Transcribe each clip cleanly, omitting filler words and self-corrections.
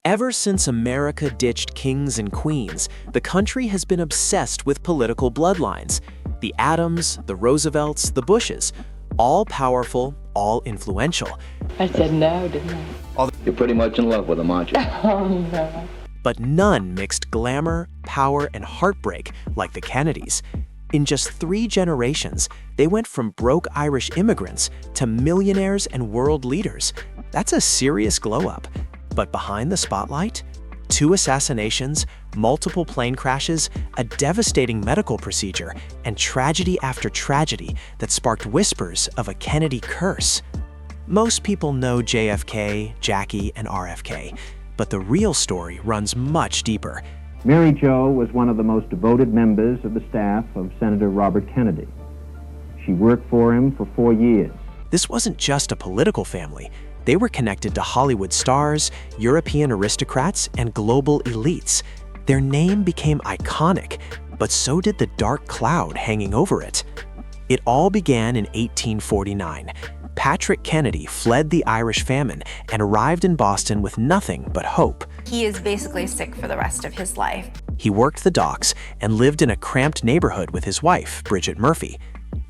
Ever since America ditched kings and queens, the country has been obsessed with political bloodlines. The Adams, the Roosevelts, the Bushes, all powerful, all influential. I said no, didn't I? You're pretty much in love with them, aren't you? Oh, no. But none mixed glamour, power, and heartbreak like the Kennedys. In just 3 generations, they went from broke Irish immigrants to millionaires and world leaders. That's a serious glow-up. But behind the spotlight, 2 assassinations, multiple plane crashes, a devastating medical procedure, and tragedy after tragedy that sparked whispers of a Kennedy curse. Most people know JFK, Jackie, and RFK, but the real story runs much deeper. Mary Jo was one of the most devoted members of the staff of Senator Robert Kennedy. She worked for him for 4 years. This wasn't just a political family. They were connected to Hollywood stars, European aristocrats, and global elites. Their name became iconic, but so did the dark cloud hanging over it. It all began in 1849. Patrick Kennedy fled the Irish famine and arrived in Boston with nothing but hope. He is basically sick for the rest of his life. He worked the docks and lived in a cramped neighborhood with his wife, Bridget Murphy.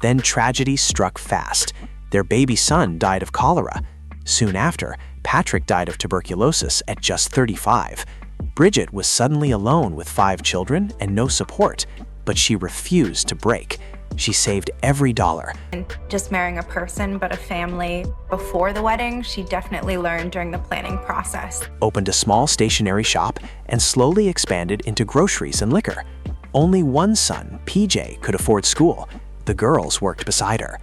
Then tragedy struck fast. Their baby son died of cholera. Soon after, Patrick died of tuberculosis at just 35. Bridget was suddenly alone with 5 children and no support, but she refused to break. She saved every dollar. And just marrying a person, but a family before the wedding, she definitely learned during the planning process. Opened a small stationery shop and slowly expanded into groceries and liquor. Only one son, PJ, could afford school. The girls worked beside her.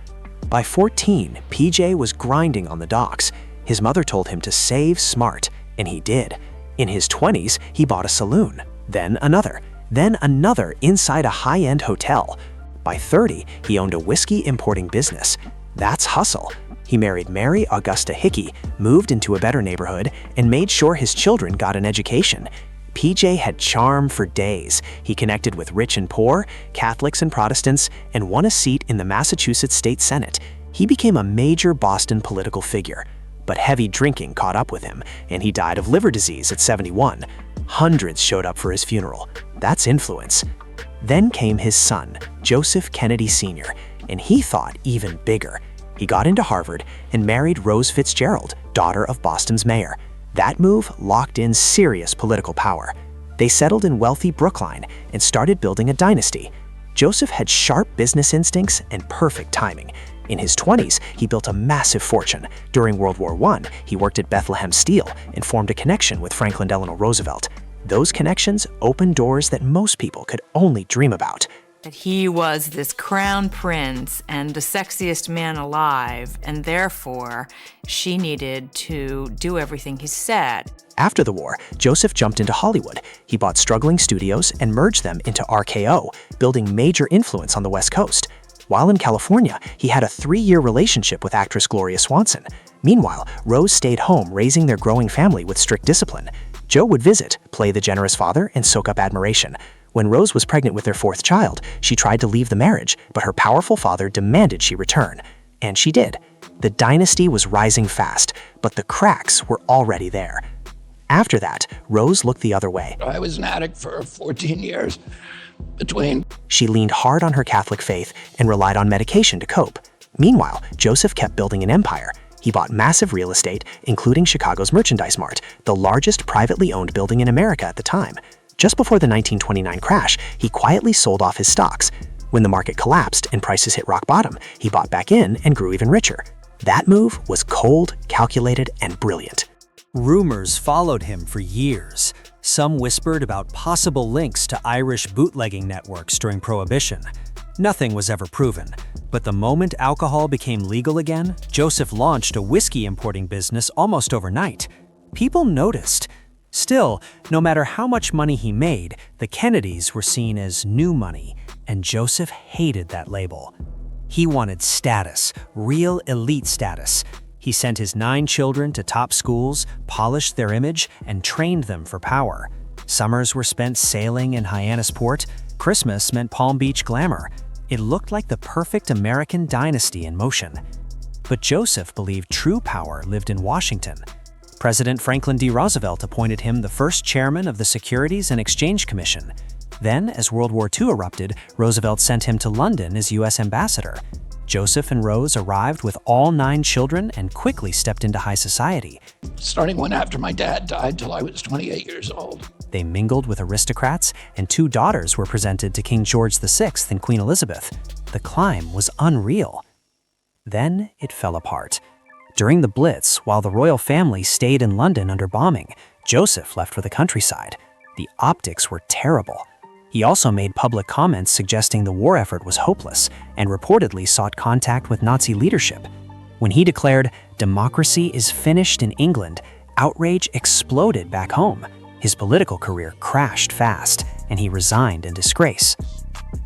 By 14, PJ was grinding on the docks. His mother told him to save smart, and he did. In his 20s, he bought a saloon, then another inside a high-end hotel. By 30, he owned a whiskey importing business. That's hustle. He married Mary Augusta Hickey, moved into a better neighborhood, and made sure his children got an education. PJ had charm for days. He connected with rich and poor, Catholics and Protestants, and won a seat in the Massachusetts State Senate. He became a major Boston political figure. But heavy drinking caught up with him, and he died of liver disease at 71. Hundreds showed up for his funeral. That's influence. Then came his son, Joseph Kennedy Sr., and he thought even bigger. He got into Harvard and married Rose Fitzgerald, daughter of Boston's mayor. That move locked in serious political power. They settled in wealthy Brookline and started building a dynasty. Joseph had sharp business instincts and perfect timing. In his 20s, he built a massive fortune. During World War I, he worked at Bethlehem Steel and formed a connection with Franklin Delano Roosevelt. Those connections opened doors that most people could only dream about. That he was this crown prince and the sexiest man alive, and therefore she needed to do everything he said. After the war, Joseph jumped into Hollywood. He bought struggling studios and merged them into RKO, building major influence on the West Coast. While in California, he had a 3-year relationship with actress Gloria Swanson. Meanwhile, Rose stayed home raising their growing family with strict discipline. Joe would visit, play the generous father, and soak up admiration. When Rose was pregnant with their 4th child, she tried to leave the marriage, but her powerful father demanded she return. And she did. The dynasty was rising fast, but the cracks were already there. After that, Rose looked the other way. I was an addict for 14 years. She leaned hard on her Catholic faith and relied on medication to cope. Meanwhile, Joseph kept building an empire. He bought massive real estate, including Chicago's Merchandise Mart, the largest privately owned building in America at the time. Just before the 1929 crash, he quietly sold off his stocks. When the market collapsed and prices hit rock bottom, he bought back in and grew even richer. That move was cold, calculated, and brilliant. Rumors followed him for years. Some whispered about possible links to Irish bootlegging networks during Prohibition. Nothing was ever proven, but the moment alcohol became legal again, Joseph launched a whiskey importing business almost overnight. People noticed. Still, no matter how much money he made, the Kennedys were seen as new money, and Joseph hated that label. He wanted status, real elite status. He sent his 9 children to top schools, polished their image, and trained them for power. Summers were spent sailing in Hyannisport. Christmas meant Palm Beach glamour. It looked like the perfect American dynasty in motion. But Joseph believed true power lived in Washington. President Franklin D. Roosevelt appointed him the first chairman of the Securities and Exchange Commission. Then, as World War II erupted, Roosevelt sent him to London as U.S. ambassador. Joseph and Rose arrived with all 9 children and quickly stepped into high society. Starting one after my dad died till I was 28 years old. They mingled with aristocrats, and 2 daughters were presented to King George VI and Queen Elizabeth. The climb was unreal. Then it fell apart. During the Blitz, while the royal family stayed in London under bombing, Joseph left for the countryside. The optics were terrible. He also made public comments suggesting the war effort was hopeless and reportedly sought contact with Nazi leadership. When he declared, "Democracy is finished in England," outrage exploded back home. His political career crashed fast, and he resigned in disgrace.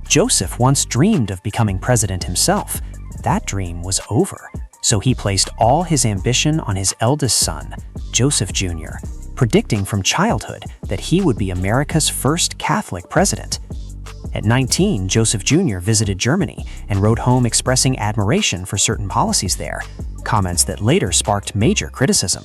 Joseph once dreamed of becoming president himself. That dream was over, so he placed all his ambition on his eldest son, Joseph Jr., predicting from childhood that he would be America's first Catholic president. At 19, Joseph Jr. visited Germany and wrote home expressing admiration for certain policies there, comments that later sparked major criticism.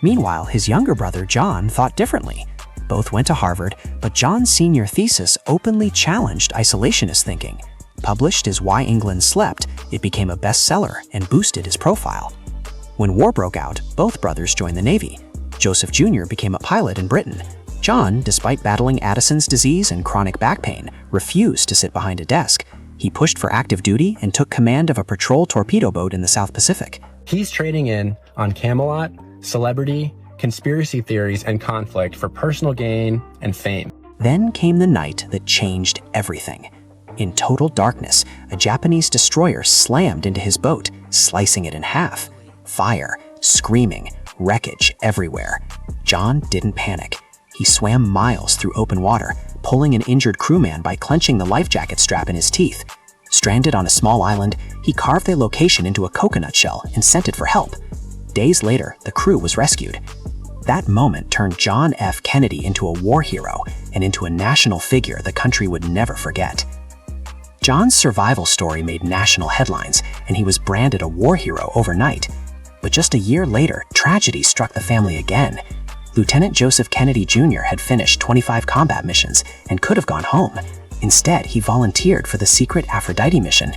Meanwhile, his younger brother John thought differently. Both went to Harvard, but John's senior thesis openly challenged isolationist thinking. Published as Why England Slept, it became a bestseller and boosted his profile. When war broke out, both brothers joined the Navy. Joseph Jr. became a pilot in Britain. John, despite battling Addison's disease and chronic back pain, refused to sit behind a desk. He pushed for active duty and took command of a patrol torpedo boat in the South Pacific. He's trading in on Camelot, celebrity, conspiracy theories, and conflict for personal gain and fame. Then came the night that changed everything. In total darkness, a Japanese destroyer slammed into his boat, slicing it in half. Fire, screaming, wreckage everywhere. John didn't panic. He swam miles through open water, pulling an injured crewman by clenching the life jacket strap in his teeth. Stranded on a small island, he carved their location into a coconut shell and sent it for help. Days later, the crew was rescued. That moment turned John F. Kennedy into a war hero and into a national figure the country would never forget. John's survival story made national headlines, and he was branded a war hero overnight. But just a year later, tragedy struck the family again. Lieutenant Joseph Kennedy Jr. had finished 25 combat missions and could have gone home. Instead, he volunteered for the secret Aphrodite mission.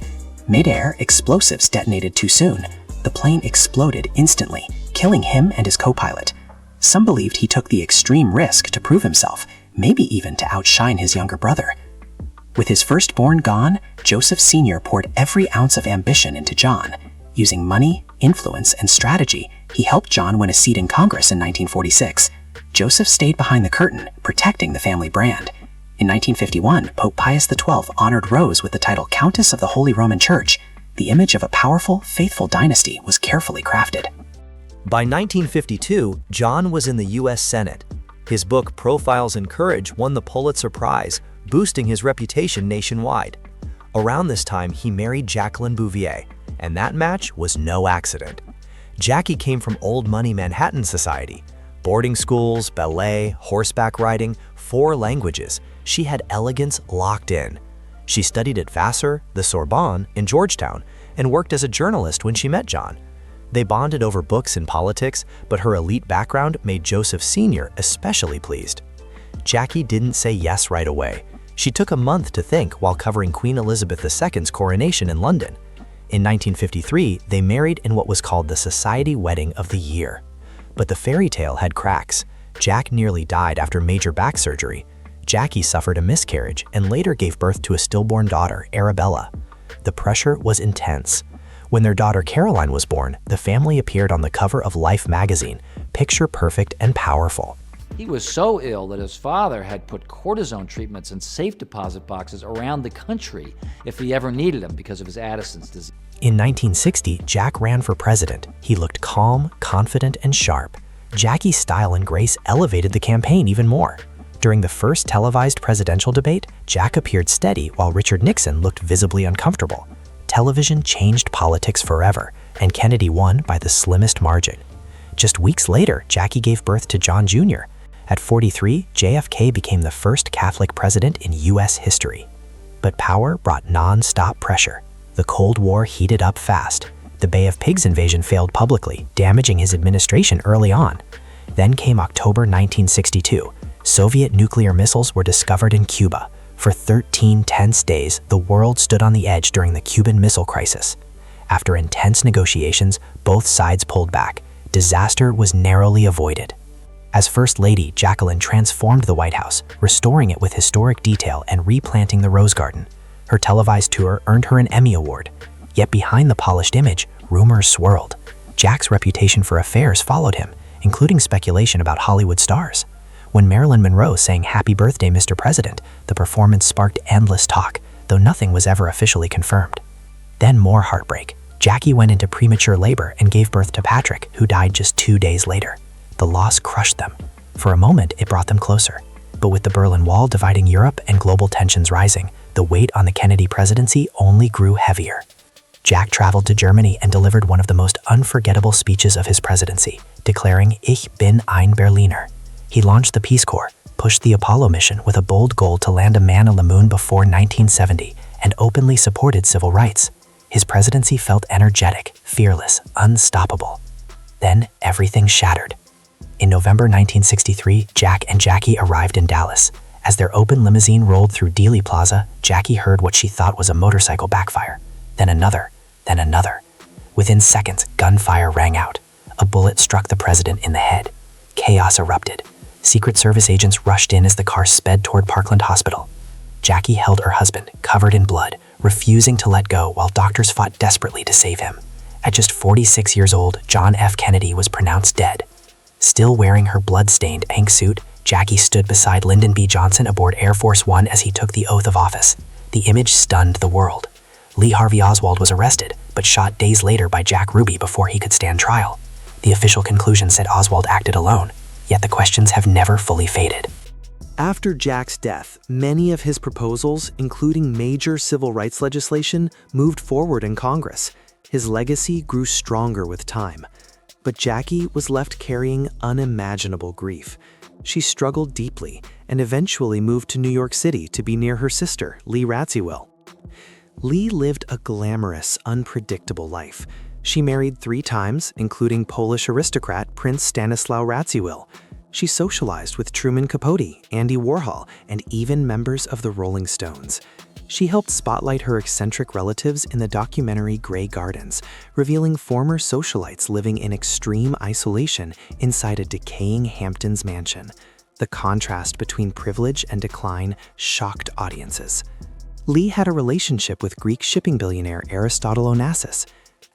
Mid-air, explosives detonated too soon. The plane exploded instantly, killing him and his co-pilot. Some believed he took the extreme risk to prove himself, maybe even to outshine his younger brother. With his firstborn gone, Joseph Sr. poured every ounce of ambition into John. Using money, influence, and strategy, he helped John win a seat in Congress in 1946. Joseph stayed behind the curtain, protecting the family brand. In 1951, Pope Pius XII honored Rose with the title Countess of the Holy Roman Church. The image of a powerful, faithful dynasty was carefully crafted. By 1952, John was in the U.S. Senate. His book Profiles in Courage won the Pulitzer Prize, boosting his reputation nationwide. Around this time, he married Jacqueline Bouvier, and that match was no accident. Jackie came from old money Manhattan society. Boarding schools, ballet, horseback riding, 4 languages. She had elegance locked in. She studied at Vassar, the Sorbonne, in Georgetown, and worked as a journalist when she met John. They bonded over books and politics, but her elite background made Joseph Sr. especially pleased. Jackie didn't say yes right away. She took a month to think while covering Queen Elizabeth II's coronation in London. In 1953, they married in what was called the Society Wedding of the Year. But the fairy tale had cracks. Jack nearly died after major back surgery. Jackie suffered a miscarriage and later gave birth to a stillborn daughter, Arabella. The pressure was intense. When their daughter Caroline was born, the family appeared on the cover of Life magazine, picture perfect and powerful. He was so ill that his father had put cortisone treatments in safe deposit boxes around the country if he ever needed them because of his Addison's disease. In 1960, Jack ran for president. He looked calm, confident, and sharp. Jackie's style and grace elevated the campaign even more. During the first televised presidential debate, Jack appeared steady while Richard Nixon looked visibly uncomfortable. Television changed politics forever, and Kennedy won by the slimmest margin. Just weeks later, Jackie gave birth to John Jr. At 43, JFK became the first Catholic president in U.S. history. But power brought non-stop pressure. The Cold War heated up fast. The Bay of Pigs invasion failed publicly, damaging his administration early on. Then came October 1962. Soviet nuclear missiles were discovered in Cuba. For 13 tense days, the world stood on the edge during the Cuban Missile Crisis. After intense negotiations, both sides pulled back. Disaster was narrowly avoided. As First Lady, Jacqueline transformed the White House, restoring it with historic detail and replanting the Rose Garden. Her televised tour earned her an Emmy Award. Yet behind the polished image, rumors swirled. Jack's reputation for affairs followed him, including speculation about Hollywood stars. When Marilyn Monroe sang "Happy Birthday, Mr. President," the performance sparked endless talk, though nothing was ever officially confirmed. Then more heartbreak. Jackie went into premature labor and gave birth to Patrick, who died just 2 days later. The loss crushed them. For a moment, it brought them closer. But with the Berlin Wall dividing Europe and global tensions rising, the weight on the Kennedy presidency only grew heavier. Jack traveled to Germany and delivered one of the most unforgettable speeches of his presidency, declaring, "Ich bin ein Berliner." He launched the Peace Corps, pushed the Apollo mission with a bold goal to land a man on the moon before 1970, and openly supported civil rights. His presidency felt energetic, fearless, unstoppable. Then everything shattered. In November 1963, Jack and Jackie arrived in Dallas. As their open limousine rolled through Dealey Plaza, Jackie heard what she thought was a motorcycle backfire. Then another, then another. Within seconds, gunfire rang out. A bullet struck the president in the head. Chaos erupted. Secret Service agents rushed in as the car sped toward Parkland Hospital. Jackie held her husband, covered in blood, refusing to let go while doctors fought desperately to save him. At just 46 years old, John F. Kennedy was pronounced dead. Still wearing her blood-stained pink suit, Jackie stood beside Lyndon B. Johnson aboard Air Force One as he took the oath of office. The image stunned the world. Lee Harvey Oswald was arrested, but shot days later by Jack Ruby before he could stand trial. The official conclusion said Oswald acted alone, yet the questions have never fully faded. After Jack's death, many of his proposals, including major civil rights legislation, moved forward in Congress. His legacy grew stronger with time. But Jackie was left carrying unimaginable grief. She struggled deeply and eventually moved to New York City to be near her sister, Lee Radziwill. Lee lived a glamorous, unpredictable life. She married 3 times, including Polish aristocrat Prince Stanislaw Radziwill. She socialized with Truman Capote, Andy Warhol, and even members of the Rolling Stones. She helped spotlight her eccentric relatives in the documentary Grey Gardens, revealing former socialites living in extreme isolation inside a decaying Hamptons mansion. The contrast between privilege and decline shocked audiences. Lee had a relationship with Greek shipping billionaire Aristotle Onassis.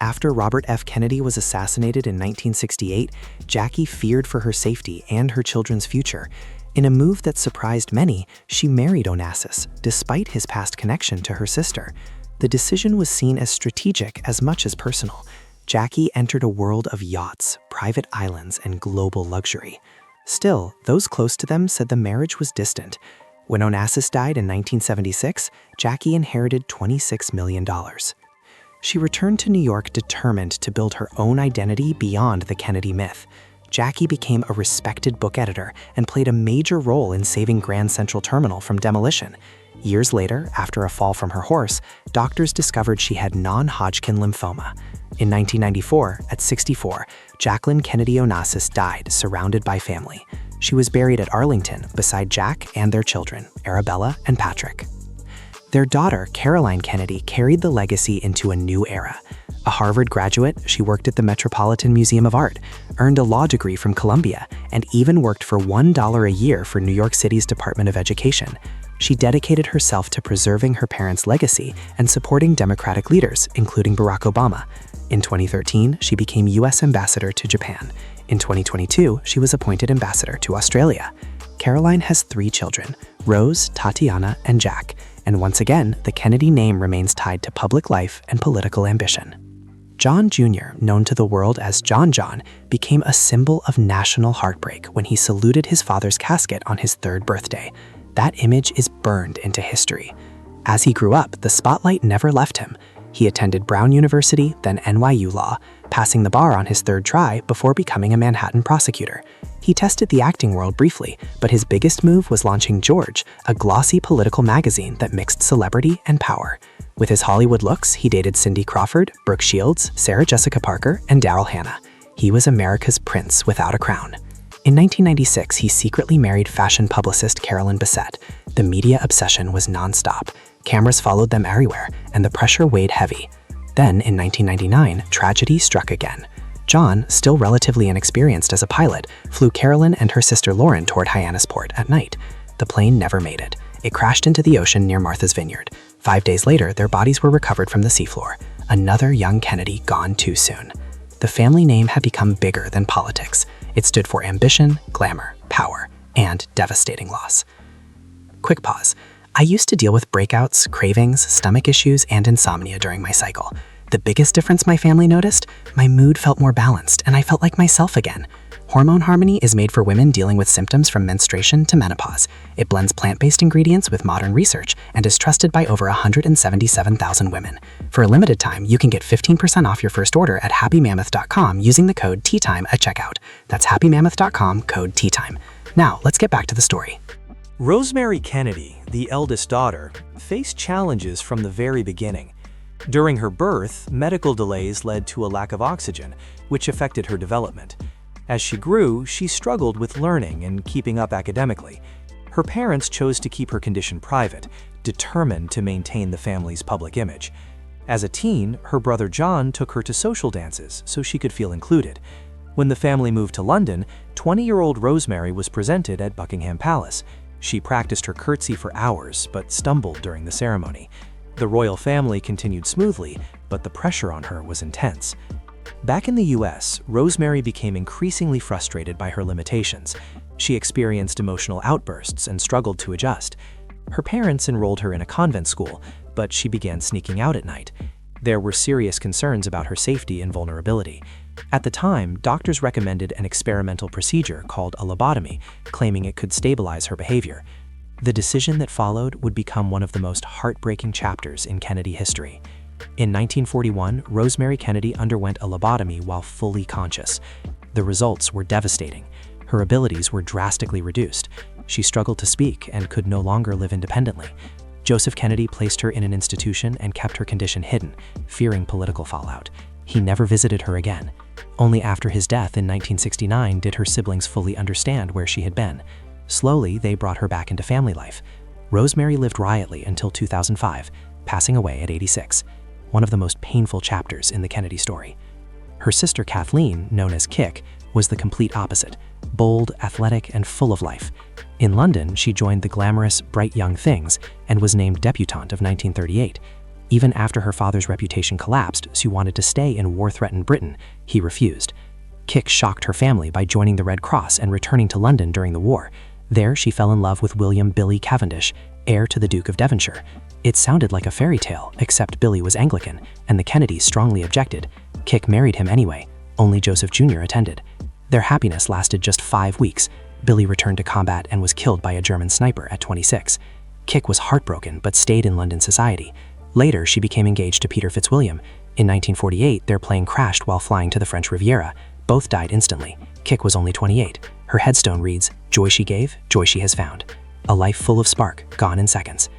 After Robert F. Kennedy was assassinated in 1968, Jackie feared for her safety and her children's future. In a move that surprised many, she married Onassis, despite his past connection to her sister. The decision was seen as strategic as much as personal. Jackie entered a world of yachts, private islands, and global luxury. Still, those close to them said the marriage was distant. When Onassis died in 1976, Jackie inherited $26 million. She returned to New York determined to build her own identity beyond the Kennedy myth. Jackie became a respected book editor and played a major role in saving Grand Central Terminal from demolition. Years later, after a fall from her horse, doctors discovered she had non-Hodgkin lymphoma. In 1994, at 64, Jacqueline Kennedy Onassis died, surrounded by family. She was buried at Arlington beside Jack and their children, Arabella and Patrick. Their daughter, Caroline Kennedy, carried the legacy into a new era. A Harvard graduate, she worked at the Metropolitan Museum of Art, earned a law degree from Columbia, and even worked for $1 a year for New York City's Department of Education. She dedicated herself to preserving her parents' legacy and supporting Democratic leaders, including Barack Obama. In 2013, she became U.S. Ambassador to Japan. In 2022, she was appointed ambassador to Australia. Caroline has 3 children, Rose, Tatiana, and Jack, and once again, the Kennedy name remains tied to public life and political ambition. John Jr., known to the world as John, became a symbol of national heartbreak when he saluted his father's casket on his 3rd birthday. That image is burned into history. As he grew up, the spotlight never left him. He attended Brown University, then NYU Law, passing the bar on his 3rd try before becoming a Manhattan prosecutor. He tested the acting world briefly, but his biggest move was launching George, a glossy political magazine that mixed celebrity and power. With his Hollywood looks, he dated Cindy Crawford, Brooke Shields, Sarah Jessica Parker, and Daryl Hannah. He was America's prince without a crown. In 1996, he secretly married fashion publicist Carolyn Bessette. The media obsession was nonstop. Cameras followed them everywhere, and the pressure weighed heavy. Then, in 1999, tragedy struck again. John, still relatively inexperienced as a pilot, flew Carolyn and her sister Lauren toward Hyannisport at night. The plane never made it. It crashed into the ocean near Martha's Vineyard. 5 days later, their bodies were recovered from the seafloor. Another young Kennedy gone too soon. The family name had become bigger than politics. It stood for ambition, glamour, power, and devastating loss. Quick pause. I used to deal with breakouts, cravings, stomach issues, and insomnia during my cycle. The biggest difference my family noticed? My mood felt more balanced, and I felt like myself again. Hormone Harmony is made for women dealing with symptoms from menstruation to menopause. It blends plant-based ingredients with modern research and is trusted by over 177,000 women. For a limited time, you can get 15% off your first order at happymammoth.com using the code TEATIME at checkout. That's happymammoth.com, code TEATIME. Now, let's get back to the story. Rosemary Kennedy, the eldest daughter, faced challenges from the very beginning. During her birth, medical delays led to a lack of oxygen, which affected her development. As she grew, she struggled with learning and keeping up academically. Her parents chose to keep her condition private, determined to maintain the family's public image. As a teen, her brother John took her to social dances so she could feel included. When the family moved to London, 20-year-old Rosemary was presented at Buckingham Palace. She practiced her curtsy for hours, but stumbled during the ceremony. The royal family continued smoothly, but the pressure on her was intense. Back in the US, Rosemary became increasingly frustrated by her limitations. She experienced emotional outbursts and struggled to adjust. Her parents enrolled her in a convent school, but she began sneaking out at night. There were serious concerns about her safety and vulnerability. At the time, doctors recommended an experimental procedure called a lobotomy, claiming it could stabilize her behavior. The decision that followed would become one of the most heartbreaking chapters in Kennedy history. In 1941, Rosemary Kennedy underwent a lobotomy while fully conscious. The results were devastating. Her abilities were drastically reduced. She struggled to speak and could no longer live independently. Joseph Kennedy placed her in an institution and kept her condition hidden, fearing political fallout. He never visited her again. Only after his death in 1969 did her siblings fully understand where she had been. Slowly, they brought her back into family life. Rosemary lived riotly until 2005, passing away at 86. One of the most painful chapters in the Kennedy story. Her sister Kathleen, known as Kick, was the complete opposite, bold, athletic, and full of life. In London, she joined the glamorous Bright Young Things and was named debutante of 1938. Even after her father's reputation collapsed, she wanted to stay in war-threatened Britain. He refused. Kick shocked her family by joining the Red Cross and returning to London during the war. There, she fell in love with William Billy Cavendish, heir to the Duke of Devonshire. It sounded like a fairy tale, except Billy was Anglican, and the Kennedys strongly objected. Kick married him anyway. Only Joseph Jr. attended. Their happiness lasted just 5 weeks. Billy returned to combat and was killed by a German sniper at 26. Kick was heartbroken but stayed in London society. Later, she became engaged to Peter Fitzwilliam. In 1948, their plane crashed while flying to the French Riviera. Both died instantly. Kick was only 28. Her headstone reads, "Joy she gave, joy she has found." A life full of spark, gone in seconds.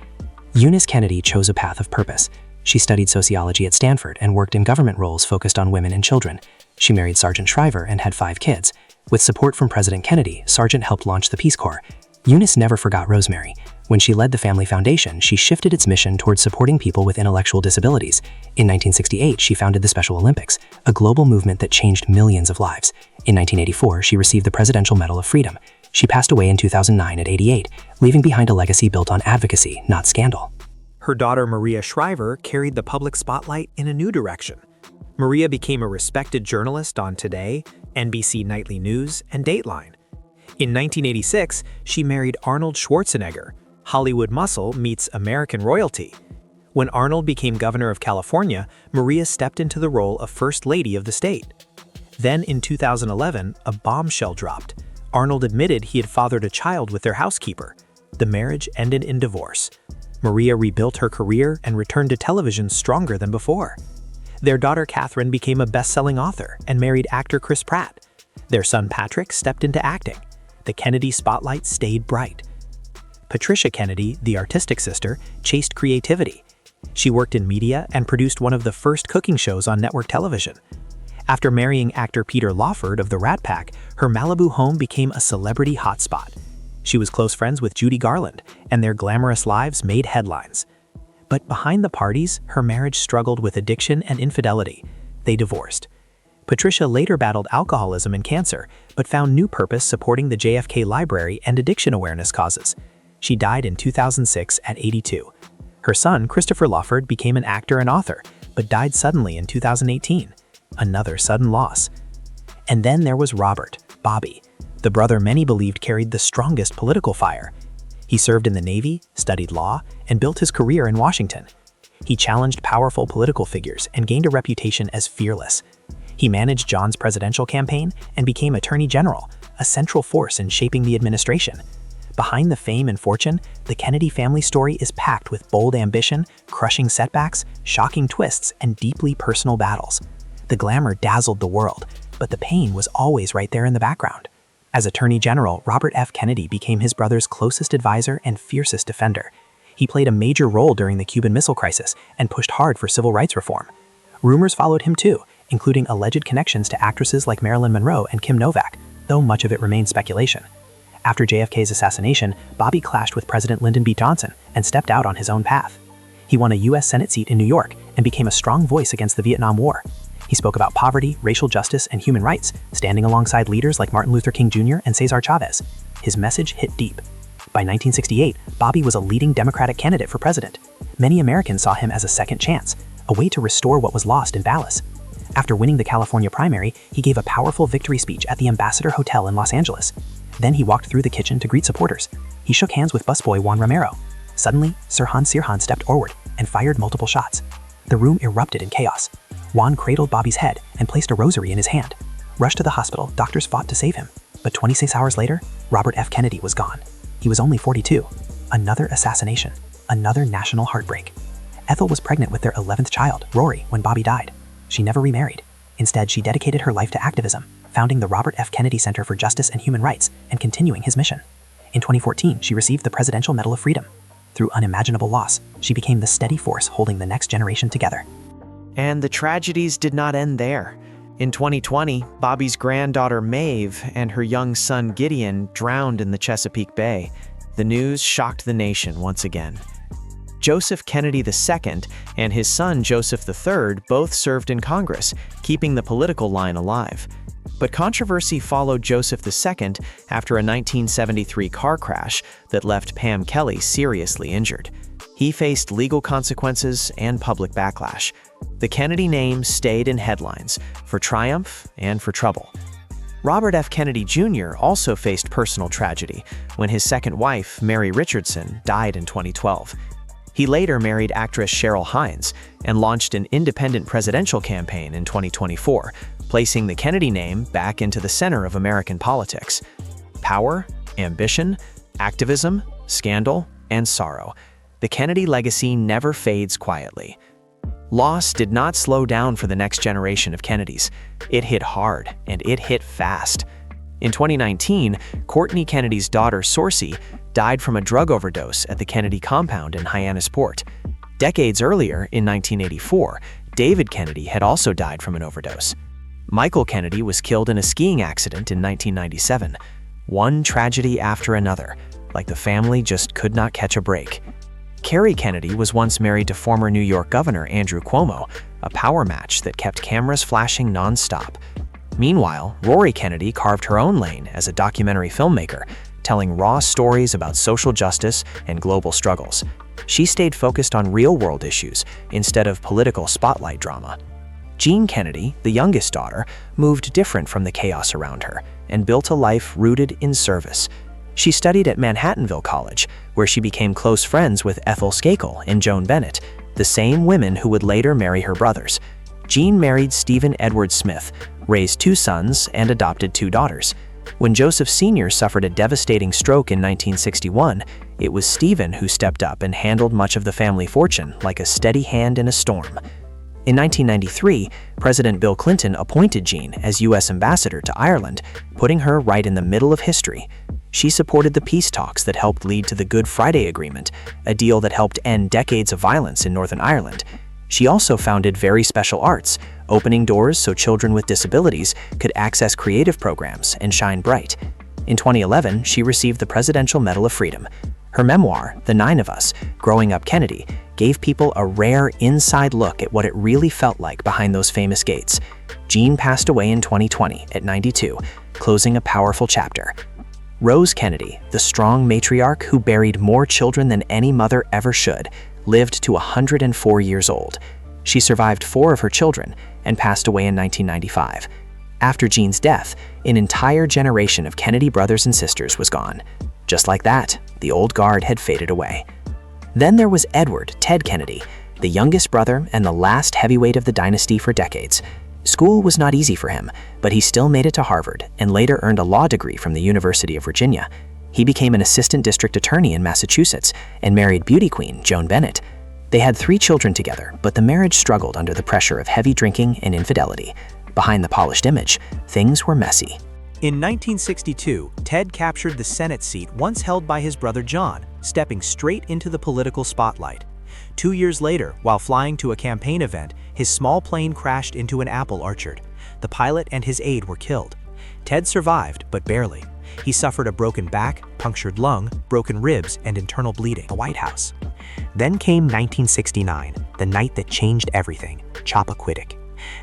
Eunice Kennedy chose a path of purpose. She studied sociology at Stanford and worked in government roles focused on women and children. She married Sergeant Shriver and had 5 kids. With support from President Kennedy, Sergeant helped launch the Peace Corps. Eunice never forgot Rosemary. When she led the family foundation, she shifted its mission towards supporting people with intellectual disabilities. In 1968, she founded the Special Olympics, a global movement that changed millions of lives. In 1984, she received the Presidential Medal of Freedom. She passed away in 2009 at 88, leaving behind a legacy built on advocacy, not scandal. Her daughter Maria Shriver carried the public spotlight in a new direction. Maria became a respected journalist on Today, NBC Nightly News, and Dateline. In 1986, she married Arnold Schwarzenegger. Hollywood muscle meets American royalty. When Arnold became governor of California, Maria stepped into the role of First Lady of the state. Then in 2011, a bombshell dropped. Arnold admitted he had fathered a child with their housekeeper. The marriage ended in divorce. Maria rebuilt her career and returned to television stronger than before. Their daughter Katherine became a best-selling author and married actor Chris Pratt. Their son Patrick stepped into acting. The Kennedy spotlight stayed bright. Patricia Kennedy, the artistic sister, chased creativity. She worked in media and produced one of the first cooking shows on network television. After marrying actor Peter Lawford of the Rat Pack, her Malibu home became a celebrity hotspot. She was close friends with Judy Garland, and their glamorous lives made headlines. But behind the parties, her marriage struggled with addiction and infidelity. They divorced. Patricia later battled alcoholism and cancer, but found new purpose supporting the JFK Library and addiction awareness causes. She died in 2006 at 82. Her son, Christopher Lawford, became an actor and author, but died suddenly in 2018. Another sudden loss. And then there was Robert, Bobby, the brother many believed carried the strongest political fire. He served in the Navy, studied law, and built his career in Washington. He challenged powerful political figures and gained a reputation as fearless. He managed John's presidential campaign and became Attorney General, a central force in shaping the administration. Behind the fame and fortune, the Kennedy family story is packed with bold ambition, crushing setbacks, shocking twists, and deeply personal battles. The glamour dazzled the world, but the pain was always right there in the background. As Attorney General, Robert F. Kennedy became his brother's closest advisor and fiercest defender. He played a major role during the Cuban Missile Crisis and pushed hard for civil rights reform. Rumors followed him too, including alleged connections to actresses like Marilyn Monroe and Kim Novak, though much of it remained speculation. After JFK's assassination, Bobby clashed with President Lyndon B. Johnson and stepped out on his own path. He won a U.S. Senate seat in New York and became a strong voice against the Vietnam War. He spoke about poverty, racial justice, and human rights, standing alongside leaders like Martin Luther King Jr. and Cesar Chavez. His message hit deep. By 1968, Bobby was a leading Democratic candidate for president. Many Americans saw him as a second chance, a way to restore what was lost in Dallas. After winning the California primary, he gave a powerful victory speech at the Ambassador Hotel in Los Angeles. Then he walked through the kitchen to greet supporters. He shook hands with busboy Juan Romero. Suddenly, Sirhan Sirhan stepped forward and fired multiple shots. The room erupted in chaos. Juan cradled Bobby's head and placed a rosary in his hand. Rushed to the hospital, doctors fought to save him. But 26 hours later, Robert F. Kennedy was gone. He was only 42. Another assassination. Another national heartbreak. Ethel was pregnant with their 11th child, Rory, when Bobby died. She never remarried. Instead, she dedicated her life to activism, founding the Robert F. Kennedy Center for Justice and Human Rights and continuing his mission. In 2014, she received the Presidential Medal of Freedom. Through unimaginable loss, she became the steady force holding the next generation together. And the tragedies did not end there. In 2020, Bobby's granddaughter Maeve and her young son Gideon drowned in the Chesapeake Bay. The news shocked the nation once again. Joseph Kennedy II and his son Joseph III both served in Congress, keeping the political line alive. But controversy followed Joseph II after a 1973 car crash that left Pam Kelly seriously injured. He faced legal consequences and public backlash. The Kennedy name stayed in headlines for triumph and for trouble. Robert F. Kennedy Jr. also faced personal tragedy when his second wife, Mary Richardson, died in 2012. He later married actress Cheryl Hines and launched an independent presidential campaign in 2024, placing the Kennedy name back into the center of American politics. Power, ambition, activism, scandal, and sorrow. The Kennedy legacy never fades quietly. Loss did not slow down for the next generation of Kennedys. It hit hard, and it hit fast. In 2019, Courtney Kennedy's daughter, Sorcy, died from a drug overdose at the Kennedy compound in Hyannisport. Decades earlier, in 1984, David Kennedy had also died from an overdose. Michael Kennedy was killed in a skiing accident in 1997. One tragedy after another, like the family just could not catch a break. Carrie Kennedy was once married to former New York Governor Andrew Cuomo, a power match that kept cameras flashing non-stop. Meanwhile, Rory Kennedy carved her own lane as a documentary filmmaker, telling raw stories about social justice and global struggles. She stayed focused on real-world issues instead of political spotlight drama. Jean Kennedy, the youngest daughter, moved different from the chaos around her and built a life rooted in service. She studied at Manhattanville College, where she became close friends with Ethel Skakel and Joan Bennett, the same women who would later marry her brothers. Jean married Stephen Edward Smith, raised 2 sons, and adopted 2 daughters. When Joseph Sr. suffered a devastating stroke in 1961, it was Stephen who stepped up and handled much of the family fortune like a steady hand in a storm. In 1993, President Bill Clinton appointed Jean as U.S. Ambassador to Ireland, putting her right in the middle of history. She supported the peace talks that helped lead to the Good Friday Agreement, a deal that helped end decades of violence in Northern Ireland. She also founded Very Special Arts, opening doors so children with disabilities could access creative programs and shine bright. In 2011, she received the Presidential Medal of Freedom. Her memoir, The Nine of Us, Growing Up Kennedy, gave people a rare inside look at what it really felt like behind those famous gates. Jean passed away in 2020 at 92, closing a powerful chapter. Rose Kennedy, the strong matriarch who buried more children than any mother ever should, lived to 104 years old. She survived 4 of her children and passed away in 1995. After Jean's death, an entire generation of Kennedy brothers and sisters was gone. Just like that, the old guard had faded away. Then there was Edward Ted Kennedy, the youngest brother and the last heavyweight of the dynasty for decades. School was not easy for him, but he still made it to Harvard and later earned a law degree from the University of Virginia. He became an assistant district attorney in Massachusetts and married beauty queen Joan Bennett. They had 3 children together, but the marriage struggled under the pressure of heavy drinking and infidelity. Behind the polished image, things were messy. In 1962, Ted captured the Senate seat once held by his brother John, stepping straight into the political spotlight. 2 years later, while flying to a campaign event, his small plane crashed into an apple orchard. The pilot and his aide were killed. Ted survived, but barely. He suffered a broken back, punctured lung, broken ribs, and internal bleeding. The White House. Then came 1969, the night that changed everything, Chappaquiddick.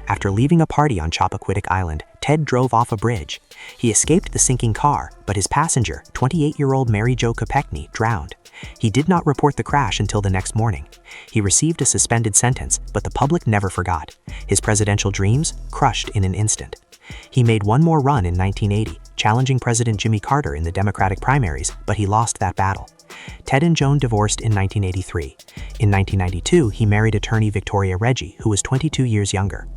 After leaving a party on Chappaquiddick Island, Ted drove off a bridge. He escaped the sinking car, but his passenger, 28-year-old Mary Jo Kopechne, drowned. He did not report the crash until the next morning. He received a suspended sentence, but the public never forgot. His presidential dreams crushed in an instant. He made one more run in 1980, challenging President Jimmy Carter in the Democratic primaries, but he lost that battle. Ted and Joan divorced in 1983. In 1992, he married attorney Victoria Reggie, who was 22 years younger.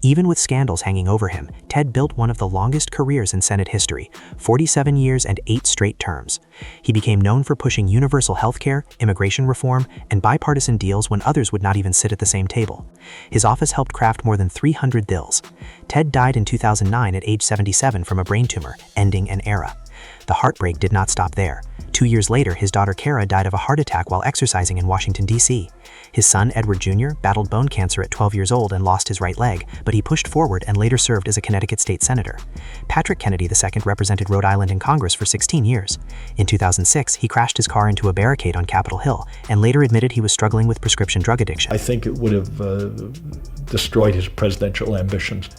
Even with scandals hanging over him, Ted built one of the longest careers in Senate history, 47 years and 8 straight terms. He became known for pushing universal health care, immigration reform, and bipartisan deals when others would not even sit at the same table. His office helped craft more than 300 bills. Ted died in 2009 at age 77 from a brain tumor, ending an era. The heartbreak did not stop there. 2 years later, his daughter Kara died of a heart attack while exercising in Washington, D.C. His son, Edward Jr., battled bone cancer at 12 years old and lost his right leg, but he pushed forward and later served as a Connecticut state senator. Patrick Kennedy II represented Rhode Island in Congress for 16 years. In 2006, he crashed his car into a barricade on Capitol Hill and later admitted he was struggling with prescription drug addiction. I think it would have destroyed his presidential ambitions.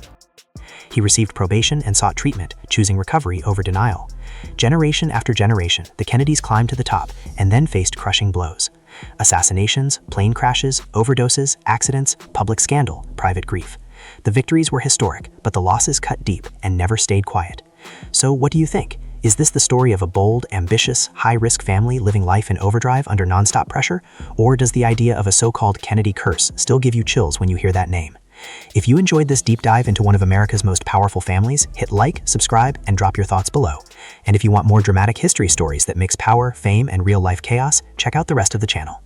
He received probation and sought treatment, choosing recovery over denial. Generation after generation, the Kennedys climbed to the top and then faced crushing blows. Assassinations, plane crashes, overdoses, accidents, public scandal, private grief. The victories were historic, but the losses cut deep and never stayed quiet. So what do you think? Is this the story of a bold, ambitious, high-risk family living life in overdrive under nonstop pressure? Or does the idea of a so-called Kennedy curse still give you chills when you hear that name? If you enjoyed this deep dive into one of America's most powerful families, hit like, subscribe, and drop your thoughts below. And if you want more dramatic history stories that mix power, fame, and real-life chaos, check out the rest of the channel.